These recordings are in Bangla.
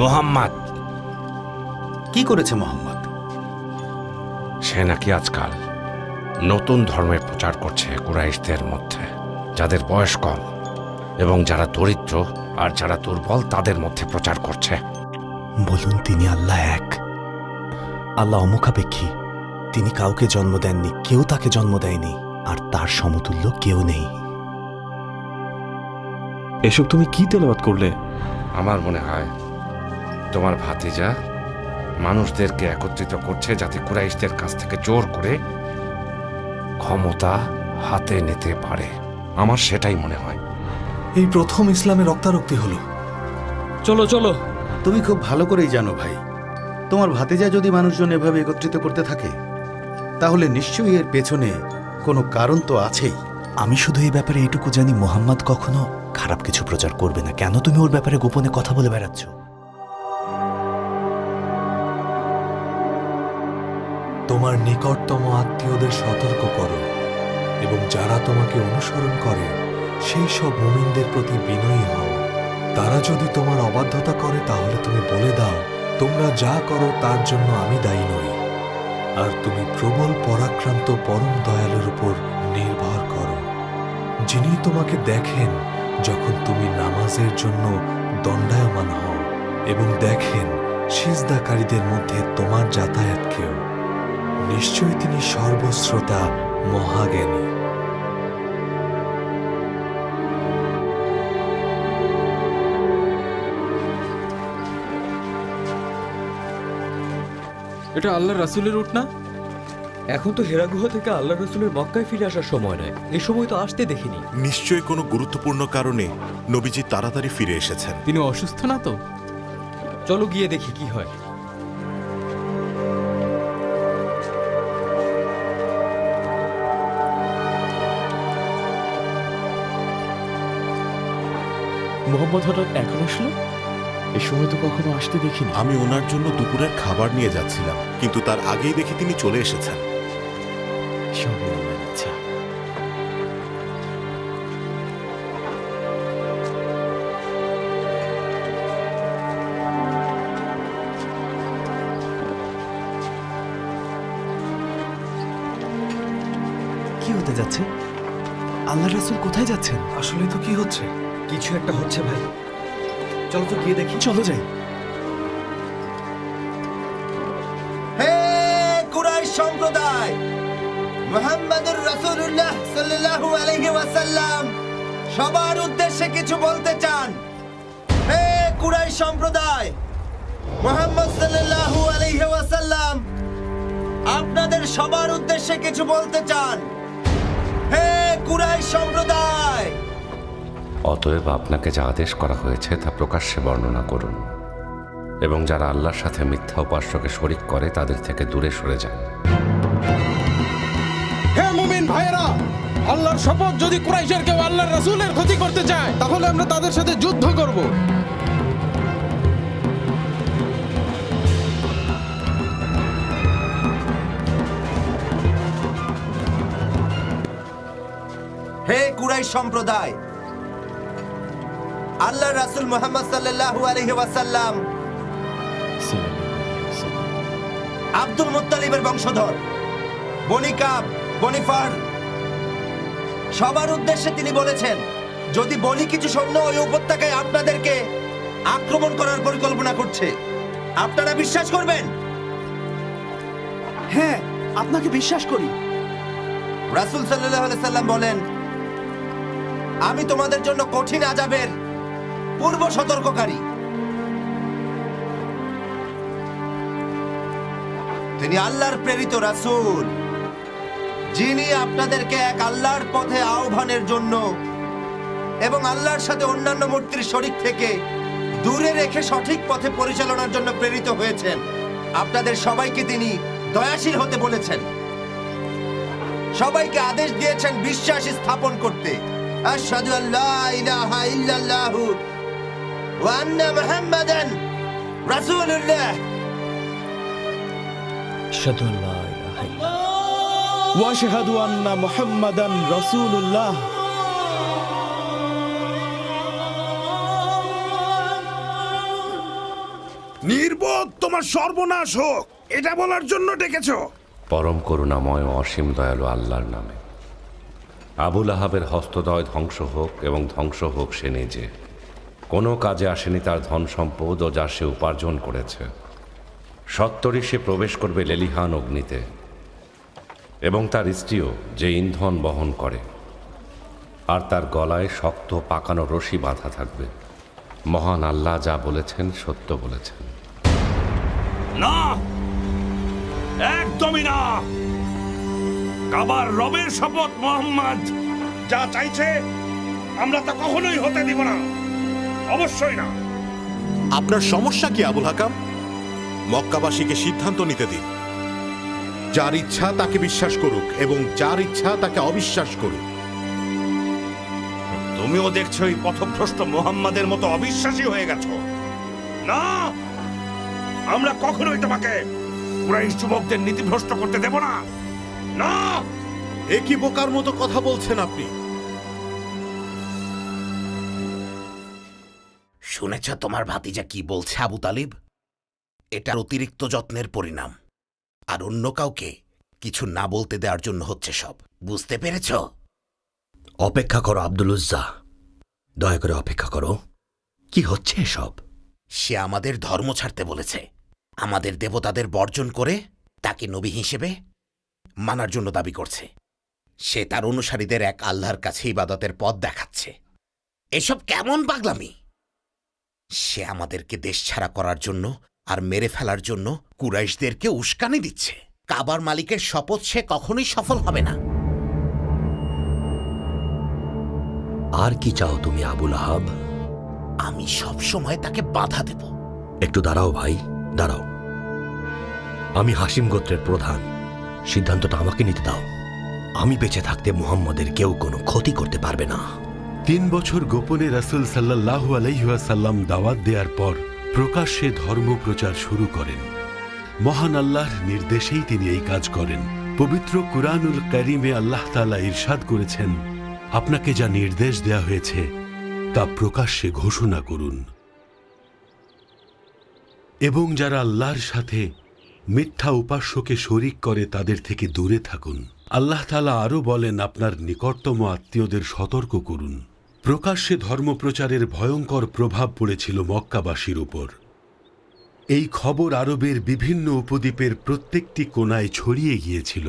মুহাম্মদ। কি করেছে মোহাম্মদ? সে নাকি আজকাল নতুন ধর্মের প্রচার করছে কুরাইশদের মধ্যে, যাদের বয়স কম এবং যারা দরিদ্র আর যারা দুর্বল তাদের মধ্যে প্রচার করছে। বলুন তিনি আল্লাহ এক, আল্লাহ অমুখাপেক্ষী। তিনি কাউকে জন্ম দেননি, কেউ তাকে জন্ম দেয়নি, আর তার সমতুল্য কেউ নেই। এসব তুমি কি তেলাওয়াত করলে? আমার মনে হয় তোমার ভাতিজা মানুষদেরকে একত্রিত করছে যাতে কুরাইশদের কাছ থেকে জোর করে ক্ষমতা হাতে নিতে পারে। আমার সেটাই মনে হয়। এই প্রথম ইসলামে রক্তারক্তি হলো। চলো চলো। তুমি খুব ভালো করেই জানো ভাই, তোমার ভাতিজা যদি মানুষজন এভাবে একত্রিত করতে থাকে তাহলে নিশ্চয়ই এর পেছনে কোনো কারণ তো আছেই। আমি শুধু এই ব্যাপারে এইটুকু জানি, মোহাম্মদ কখনো খারাপ কিছু প্রচার করবে না। কেন তুমি ওর ব্যাপারে গোপনে কথা বলে বেড়াচ্ছ? তোমার নিকটতম আত্মীয়দের সতর্ক করো এবং যারা তোমাকে অনুসরণ করে সেই সব মুমিনদের প্রতি বিনয়ী হও। তারা যদি তোমার অবাধ্যতা করে তাহলে তুমি বলে দাও, তোমরা যা করো তার জন্য আমি দায়ী নই, আর তুমি প্রবল পরাক্রান্ত পরম দয়ালুর উপর নির্ভর করো, যিনি তোমাকে দেখেন যখন তুমি নামাজের জন্য দণ্ডায়মান হও এবং দেখেন সিজদাকারীদের মধ্যে তোমার যাতায়াতকেও। নিশ্চয়ই তিনি সর্বশ্রোতা মহাজ্ঞানী। এটা আল্লাহ রাসূলের উট না? এখন তো হেরা গুহা থেকে আল্লাহ রাসূলের মক্কায় ফিরে আসার সময় নয়। এই সময় তো আসতে দেখিনি। নিশ্চয়ই কোনো গুরুত্বপূর্ণ কারণে নবীজি তাড়াতাড়ি ফিরে এসেছেন। তিনি অসুস্থ না তো? চলো গিয়ে দেখি কি হয়। মোহাম্মদ হঠাৎ এখন আসলো? এ সময় তো কখনো আসতে দেখিনি। আমি ওনার জন্য দুপুরের খাবার নিয়ে যাচ্ছিলাম, কিন্তু তার আগেই দেখি তিনি চলে এসেছেন। সবই আল্লাহর ইচ্ছা। কি হতে যাচ্ছে? আল্লাহ রাসূল কোথায় যাচ্ছেন? আসলে তো কি হচ্ছে? কিছু একটা হচ্ছে ভাই। চলো তো গিয়ে দেখি। চলো যাই। হে কুরাইশ সম্প্রদায়, মুহাম্মদুর রাসূলুল্লাহ সাল্লাল্লাহু আলাইহি ওয়াসাল্লাম সবার উদ্দেশ্যে কিছু বলতে চান। হে কুরাইশ সম্প্রদায়, মুহাম্মদ সাল্লাল্লাহু আলাইহি ওয়াসাল্লাম আপনাদের সবার উদ্দেশ্যে কিছু বলতে চান। হে কুরাইশ সম্প্রদায়, অতএব আপনাকে যা আদেশ করা হয়েছে তা প্রকাশ্যে বর্ণনা করুন এবং যারা আল্লাহর সাথে মিথ্যা উপাস্যকে শরীক করে তাদের থেকে দূরে সরে যান। হে মুমিন ভাইয়েরা, আল্লাহর শপথ, যদি কুরাইশের কেউ আল্লাহর রাসূলের ক্ষতি করতে চায় তাহলে আমরা তাদের সাথে যুদ্ধ করব। হে কুরাইশ সম্প্রদায়, আল্লাহর রাসূল মুহাম্মদ সাল্লাল্লাহু আলাইহি ওয়াসাল্লাম আব্দুল মুত্তালিবের বংশধর, বনি কাব, বনি ফার, সবার উদ্দেশ্যে তিনি বলেছেন, যদি বলি কিছু সৈন্য ওই উপত্যকায় আপনাদেরকে আক্রমণ করার পরিকল্পনা করছে, আপনারা বিশ্বাস করবেন? হ্যাঁ, আপনাকে বিশ্বাস করি। রাসূল সাল্লাল্লাহু আলাইহি সাল্লাম বলেন, আমি তোমাদের জন্য কঠিন আযাবের পূর্ব সতর্ককারী। তিনি আল্লাহর প্রেরিত রাসূল, যিনি আপনাদেরকে এক আল্লাহর পথে আহ্বানের জন্য এবং আল্লাহর সাথে অন্যান্য মূর্তির শরীক থেকে দূরে রেখে সঠিক পথে পরিচালনার জন্য প্রেরিত হয়েছেন। আপনাদের সবাইকে তিনি দয়াশীল হতে বলেছেন, সবাইকে আদেশ দিয়েছেন বিশ্বাস স্থাপন করতে। আশহাদু আল্লা ইলাহা ইল্লাল্লাহু ওয়া আন্না মুহাম্মাদান রাসূলুল্লাহ। আশহাদু আল্লা ইলাহা ইল্লাল্লাহ ওয়া আশহাদু আন্না মুহাম্মাদান রাসূলুল্লাহ। নির্বোধ, তোমার সর্বনাশ হোক, এটা বলার জন্য ডেকেছ? পরম করুণাময় ও অসীম দয়ালু আল্লাহর নামে। আবুল আহাবের হস্তদয় ধ্বংস হোক এবং ধ্বংস হোক সে নিজে। কোনো কাজে আসেনি তার ধন সম্পদ ও যা সে উপার্জন করেছে। সত্তরই সে প্রবেশ করবে লেলিহান অগ্নিতে, এবং তার স্ত্রীও যে ইন্ধন বহন করে, আর তার গলায় শক্ত পাকানো রশি বাঁধা থাকবে। মহান আল্লাহ যা বলেছেন সত্য বলেছেন। না, একদমই না। কাবার রবের শপথ, মুহাম্মদ যা চাইছে আমরা তা কখনোই হতে দিব না, অবশ্যই না। আপনার সমস্যা কি আবুল হাকাম? মক্কাবাসীকে সিদ্ধান্ত নিতে দিন। যার ইচ্ছা তাকে বিশ্বাস করুক এবং যার ইচ্ছা তাকে অবিশ্বাস করুক। তুমিও দেখছো এই পথভ্রষ্ট মুহাম্মাদের মতো অবিশ্বাসী হয়ে গেছো। না, আমরা কখনোই তোমাকে কুরাইশ যুবকদের নীতিভ্রষ্ট করতে দেব না। না। একই বোকার মতো কথা বলছেন আপনি। শুনেছ তোমার ভাতিজা কি বলছে আবু তালিব? এটার অতিরিক্ত যত্নের পরিণাম, আর অন্য কাউকে কিছু না বলতে দেওয়ার জন্য হচ্ছে সব। বুঝতে পেরেছ? অপেক্ষা করো আব্দুল উজ্জা, দয়া করে অপেক্ষা করো। কি হচ্ছে এসব? সে আমাদের ধর্ম ছাড়তে বলেছে, আমাদের দেবতাদের বর্জন করে তাকে নবী হিসেবে মানার জন্য দাবি করছে। সে তার অনুসারীদের এক আল্লাহর কাছে ইবাদতের পথ দেখাচ্ছে। এসব কেমন পাগলামি? সে আমাদেরকে দেশ ছাড়া করার জন্য আর মেরে ফেলার জন্য কুরাইশদেরকে উস্কানি দিচ্ছে। কাবার মালিকের শপথ সে কখনোই সফল হবে না। আর কি চাও তুমি আবুল আহাব? আমি সব সময় তাকে বাধা দেব। একটু দাঁড়াও ভাই, দাঁড়াও। আমি হাসিম গোত্রের প্রধান, সিদ্ধান্তটা আমাকে নিতে দাও। আমি বেঁচে থাকতে মুহাম্মদের কেউ কোনো ক্ষতি করতে পারবে না। 3 বছর গোপনে রাসূল সাল্লাল্লাহু আলাইহি ওয়াসাল্লাম দাওয়াত দেওয়ার পর প্রকাশ্যে ধর্ম প্রচার শুরু করেন। মহান আল্লাহর নির্দেশেই তিনি এই কাজ করেন। পবিত্র কুরআনুল কারীমে আল্লাহ তাআলা ইরশাদ করেছেন, আপনাকে যা নির্দেশ দেয়া হয়েছে তা প্রকাশ্যে ঘোষণা করুন, এবং যারা আল্লাহর সাথে মিথ্যা উপাস্যকে শরীক করে তাদের থেকে দূরে থাকুন। আল্লাহ তাআলা আরও বলেন, আপনার নিকটতম আত্মীয়দের সতর্ক করুন। প্রকাশ্যে ধর্মপ্রচারের ভয়ঙ্কর প্রভাব পড়েছিল মক্কাবাসীর উপর। এই খবর আরবের বিভিন্ন উপদ্বীপের প্রত্যেকটি কোণায় ছড়িয়ে গিয়েছিল।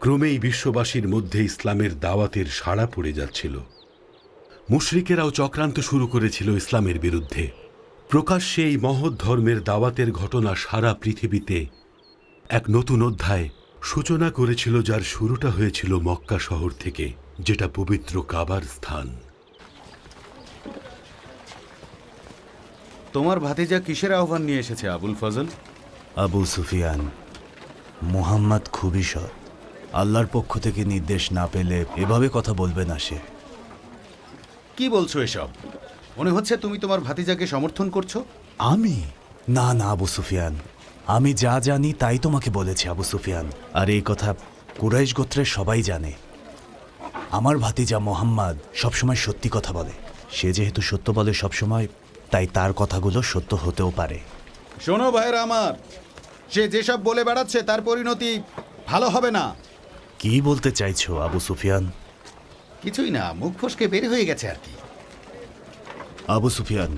ক্রমেই বিশ্ববাসীর মধ্যে ইসলামের দাওয়াতের সাড়া পড়ে যাচ্ছিল। মুশরিকেরাও চক্রান্ত শুরু করেছিল ইসলামের বিরুদ্ধে। প্রকাশ্যে এই মহৎ ধর্মের দাওয়াতের ঘটনা সারা পৃথিবীতে এক নতুন অধ্যায় সূচনা করেছিল, যার শুরুটা হয়েছিল মক্কা শহর থেকে, যেটা পবিত্র কাবার স্থান। তোমার ভাতিজা কিসের আহ্বান নিয়ে এসেছে আবুল ফজল? আবু সুফিয়ান, মুহাম্মদ খুবই সৎ। আল্লাহর পক্ষ থেকে নির্দেশ না পেলে এভাবে কথা বলবে না সে। কি বলছো এসব? মনে হচ্ছে তুমি তোমার ভাতিজাকে সমর্থন করছো। আমি? না না আবু সুফিয়ান, আমি যা জানি তাই তোমাকে বলেছি আবু সুফিয়ান। আর এই কথা কুরাইশ গোত্রের সবাই জানে। আমার ভাতিজা মোহাম্মদ সবসময় সত্যি কথা বলে। সে যেহেতু সত্য বলে সবসময়, তাই তার কথাগুলো সত্য হতেও পারে। শোনো ভাইরা আমার, সে যেসব বলে বেড়াচ্ছে তার পরিণতি ভালো হবে না। কি বলতে চাইছো আবু সুফিয়ান? কিছুই না, মুখ ফসকে বের হয়ে গেছে আর কি। আবু সুফিয়ান,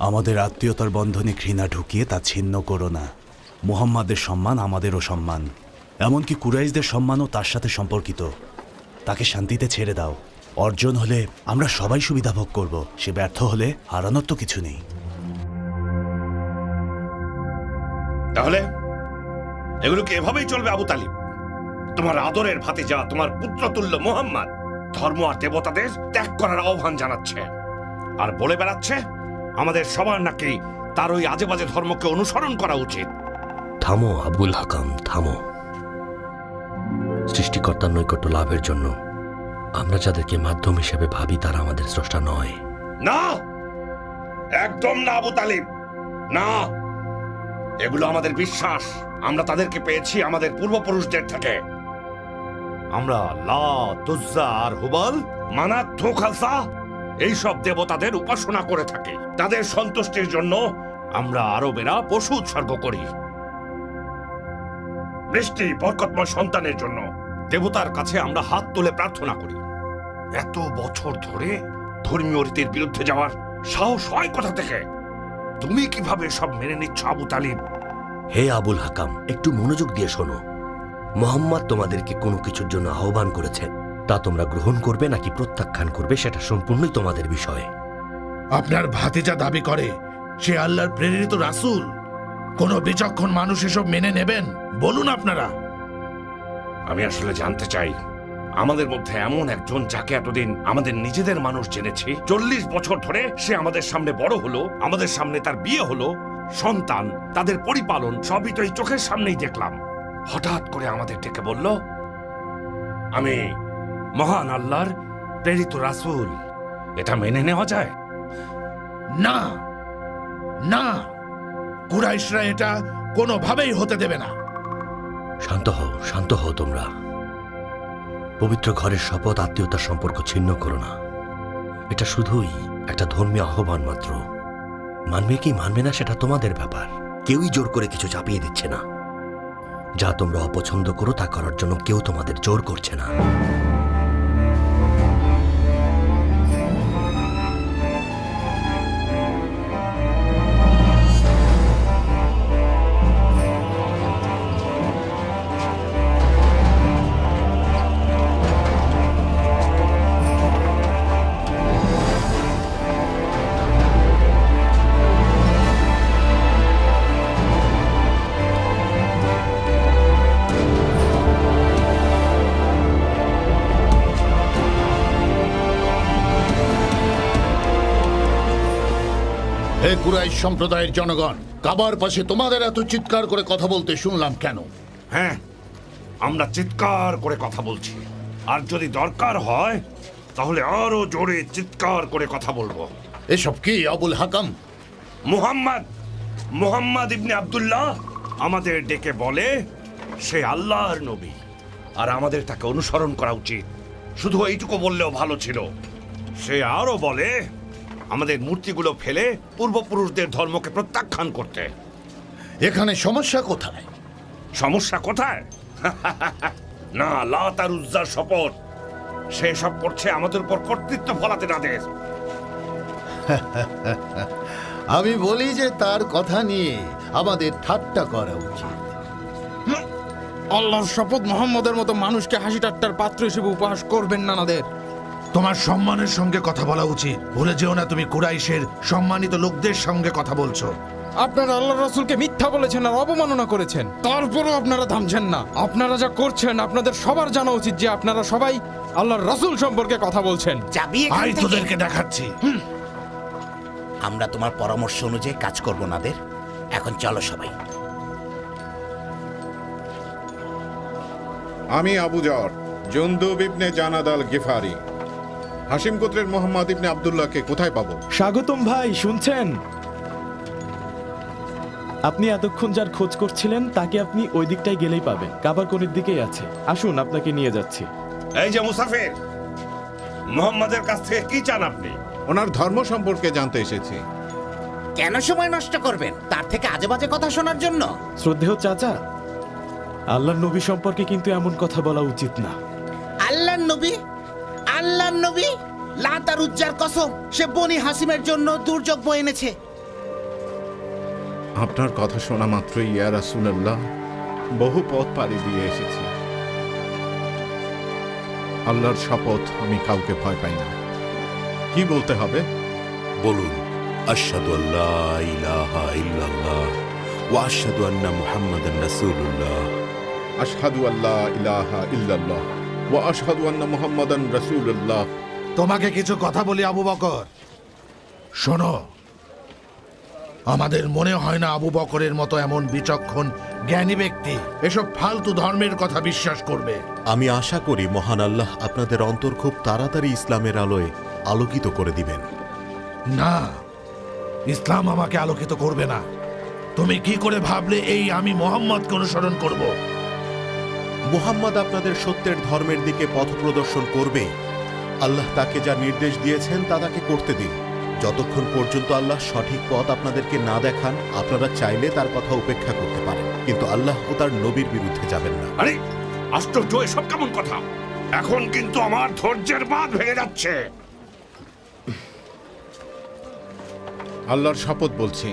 আমাদের আত্মীয়তার বন্ধনে ঘৃণা ঢুকিয়ে তা ছিন্ন করো না। মুহাম্মাদের সম্মান আমাদেরও সম্মান, এমনকি কুরাইশদের সম্মানও তার সাথে সম্পর্কিত। তাকে শান্তিতে ছেড়ে দাও। অর্জন হলে আমরা সবাই সুবিধা ভোগ করব, সে ব্যর্থ হলে হারানোর তো কিছু নেই। তাহলে এগুলো কি এভাবেই চলবে আবু তালিব? তোমার আদরের ভাতিজা, তোমার পুত্রতুল্য মুহাম্মদ ধর্ম আর দেবতাদের ত্যাগ করার আহ্বান জানাচ্ছে, আর বলে বেড়াচ্ছে আমাদের সবার নাকি তার ওই আজে বাজে ধর্মকে অনুসরণ করা উচিত। থামো আবুল হাকাম, থামো। সৃষ্টিকর্তার নৈকট্য লাভের জন্য আমরা যাদেরকে মাধ্যম হিসেবে ভাবি তারা আমাদের স্রষ্টা নয়। না, একদম না আবু তালিব, না। এগুলো আমাদের বিশ্বাস। আমরা তাদেরকে পেয়েছি আমাদের পূর্বপুরুষদের থেকে। আমরা লাত, উজ্জা আর হুবাল, মানাত, খালসা এইসব দেবতাদের উপাসনা করে থাকি। তাদের সন্তুষ্টির জন্য আমরা আরবেরা পশু উৎসর্গ করি বৃষ্টি বরকতময় সন্তানের জন্য দেবতার কাছে আমরা হাত তুলে প্রার্থনা করি। এত বছর ধরে ধর্মীয় রীতির বিরুদ্ধে যাওয়ার সাহস হয় কোথা থেকে? তুমি কিভাবে সব মেনে নিচ্ছ আবু তালিব? হে আবুল হাকাম, একটু মনোযোগ দিয়ে শোনো। মোহাম্মদ তোমাদেরকে কোনো কিছুর জন্য আহ্বান করেছেন, তা তোমরা গ্রহণ করবে নাকি প্রত্যাখ্যান করবে সেটা সম্পূর্ণই তোমাদের বিষয়। আপনার ভাতিজা দাবি করে সে আল্লাহর প্রেরিত রাসূল। কোন বিচক্ষণ মানুষ এসব মেনে নেবেন? বলুন আপনারা। আমি আসলে জানতে চাই, আমাদের মধ্যে এমন একজন যাকে এতদিন আমাদের নিজেদের মানুষ জেনেছি, 40 বছর ধরে সে আমাদের সামনে বড় হলো, আমাদের সামনে তার বিয়ে হলো, সন্তান, তাদের পরিপালন সবই তো এই চোখের সামনেই দেখলাম। হঠাৎ করে আমাদের ডেকে বলল, আমি মহান আল্লাহর প্রেরিত রাসূল। এটা মেনে নেওয়া যায়? না না, কুরাইশরা এটা কোনোভাবেই হতে দেবে না। শান্ত হও তোমরা। পবিত্র ঘরের শপথ আত্মীয়তার সম্পর্ক ছিন্ন করো না। এটা শুধুই একটা ধর্মীয় আহ্বান মাত্র। মানবে কি মানবে না সেটা তোমাদের ব্যাপার। কেউই জোর করে কিছু চাপিয়ে দিচ্ছে না। যা তোমরা অপছন্দ করো তা করার জন্য কেউ তোমাদের জোর করছে না। হে কুরাইশ সম্প্রদায়ের জনগণ, কাবার পাশে তোমাদের এত চিৎকার করে কথা বলতে শুনলাম কেন? হ্যাঁ, আমরা চিৎকার করে কথা বলছি, আর যদি দরকার হয় তাহলে আরো জোরে চিৎকার করে কথা বলবো। এসব কি আবুল হাকাম? মুহাম্মদ ইবনে আব্দুল্লাহ আমাদের ডেকে বলে সে আল্লাহর নবী, আর আমাদের তাকে অনুসরণ করা উচিত। শুধু এইটুকু বললেও ভালো ছিল। সে আরো বলে আমাদের মূর্তিগুলো ফেলে পূর্বপুরুষদের ধর্মকে প্রত্যাখ্যান করতে। এখানে সমস্যা কোথায়? সমস্যা কোথায়? না, লাত আর উজ্জার শপথ সে সব করছে আমাদের উপর কর্তৃত্ব ফলাতে তাদের। আমি বলি যে তার কথা নিয়ে আমাদের ঠাট্টা করা উচিত। আল্লাহর শপথ, মোহাম্মদের মতো মানুষকে হাসি ঠাট্টার পাত্র হিসেবে উপহাস করবেন না নাদের। তোমার সম্মানের সঙ্গে কথা বলা উচিত। ভুলে যেও না তুমি কুরাইশের সম্মানিত লোকদের সঙ্গে কথা বলছো। আপনারা আল্লাহর রাসূলকে মিথ্যা বলেছেন আর অবমাননা করেছেন, তারপরও আপনারা থামছেন না। আপনারা যা করছেন আপনাদের সবার জানা উচিত যে আপনারা সবাই আল্লাহর রাসূল সম্পর্কে কথা বলছেন। যাবি এখান আই থেকে? তোদেরকে দেখাচ্ছি। আমরা তোমার পরামর্শ অনুযায়ী কাজ করব নাদের। এখন চলো সবাই। আমি আবু জর, জুনদুব ইবনে জানাদ আল গিফারি। হাশিম গোত্রের মোহাম্মদ ইবনে আব্দুল্লাহকে কোথায় পাবো? স্বাগতম ভাই, শুনছেন? আপনি এতক্ষণ যার খোঁজ করছিলেন তাকে আপনি ওই দিকটায় গেলেই পাবেন। কাবার কোণের দিকেই আছে। আসুন, আপনাকে নিয়ে যাচ্ছি। এই যে মুসাফির, মুহাম্মাদের কাছ থেকে কি চান আপনি? ওনার ধর্ম সম্পর্কে জানতে এসেছি। কেন সময় নষ্ট করবেন তার থেকে আজে বাজে কথা শোনার জন্য? শ্রদ্ধেয় চাচা, আল্লাহর নবী সম্পর্কে কিন্তু এমন কথা বলা উচিত না। আল্লাহর নবী? আল্লাহর নবী? লাত আর উজ্জার কসম, সে বনি হাসিমের জন্য দুর্যোগ বয়ে এনেছে। আপনার কথা শোনা মাত্রই ইয়া রাসূলুল্লাহ বহু পথ পাড়ি দিয়ে এসেছি। আল্লাহর শপথ, আমি কাউকে ভয় পাই না। কি বলতে হবে? বলুন, আশহাদু আল্লা ইলাহা ইল্লাল্লাহ ওয়া আশহাদু আন্না মুহাম্মাদান রাসূলুল্লাহ। আশহাদু আল্লা ইলাহা ইল্লাল্লাহ ওয়া আশহাদু আন্না মুহাম্মাদান রাসূলুল্লাহ। তোমাকে কিছু কথা বলি আবু বকর, শোনো। আমাদের মনে হয় না আবু বকরের মতো এমন বিচক্ষণ জ্ঞানী ব্যক্তি এসব ফালতু ধর্মের কথা বিশ্বাস করবে। আমি আশা করি মহান আল্লাহ আপনাদের অন্তর খুব তাড়াতাড়ি ইসলামের আলোয় আলোকিত করে দিবেন। না, ইসলাম আমাকে আলোকিত করবে না। তুমি কি করে ভাবলে এই আমি মোহাম্মদকে অনুসরণ করব? মুহাম্মদ আপনাদের সত্যের ধর্মের দিকে পথ প্রদর্শন করবে। আল্লাহ তাকে যা নির্দেশ দিয়েছেন তা তাকে করতে দিন। যতক্ষণ পর্যন্ত আল্লাহ সঠিক পথ আপনাদেরকে না দেখান, আপনারা চাইলে তার কথা উপেক্ষা করতে পারেন, কিন্তু আল্লাহ ও তার নবীর বিরুদ্ধে যাবেন না। আরে আশ্চর্য, এসব কেমন কথা? এখন কিন্তু আমার ধৈর্যের বাঁধ ভেঙে যাচ্ছে। আল্লাহর শপথ বলছি,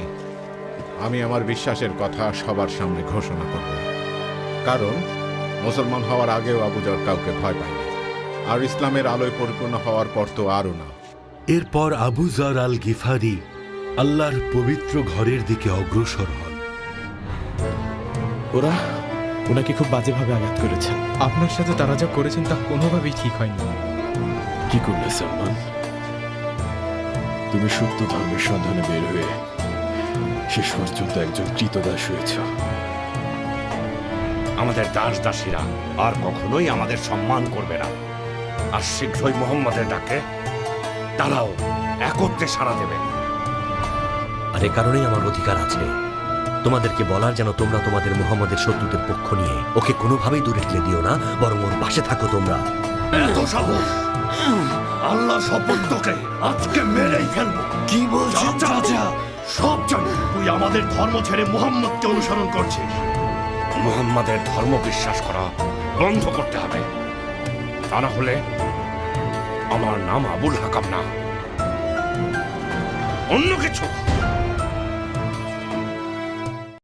আমি আমার বিশ্বাসের কথা সবার সামনে ঘোষণা করব। কারণ মুসলমান হওয়ার আগেও আবু যর কাউকে ভয় পায়নি, আর ইসলামের আলোয় পরিপূর্ণ হওয়ার পর তো আরও না। এরপর আবু যর আল গিফারি আল্লাহর পবিত্র ঘরের দিকে অগ্রসর হন। ওরা ওনাকে খুব বাজেভাবে আঘাত করেছেন। আপনার সাথে তারা যা করেছেন তা কোনোভাবেই ঠিক হয়নি। কি করলে সালমান? তুমি সত্য ধর্মের সন্ধানে বের হয়ে শেষ পর্যন্ত একজন কৃতদাস হয়েছ। আমাদের দাস দাসীরা আর কখনোই আমাদের সম্মান করবে না, আর শীঘ্রই মোহাম্মদের ডাকে তারাও একত্রে সাড়া দেবে। আর এ কারণেই আমার অধিকার আছে তোমাদেরকে বলার, যেন তোমরা তোমাদের মুহাম্মদের শত্রুদের পক্ষ নিয়ে ওকে কোনোভাবেই দূরে ঠেলে দিও না, বরং ওর পাশে থাকো তোমরা। এত সাহস! আল্লাহ শপথ, তোকে আজকে মেরেই ফেলবো। কি বলছেন চাচা? সব জানি তুই আমাদের ধর্ম ছেড়ে মুহাম্মদকে অনুসরণ করছিস। মুহাম্মাদের ধর্ম বিশ্বাস করা বন্ধ করতে হবে, তা না হলে আমার নাম আবুল হাকাম না, অন্য কিছু।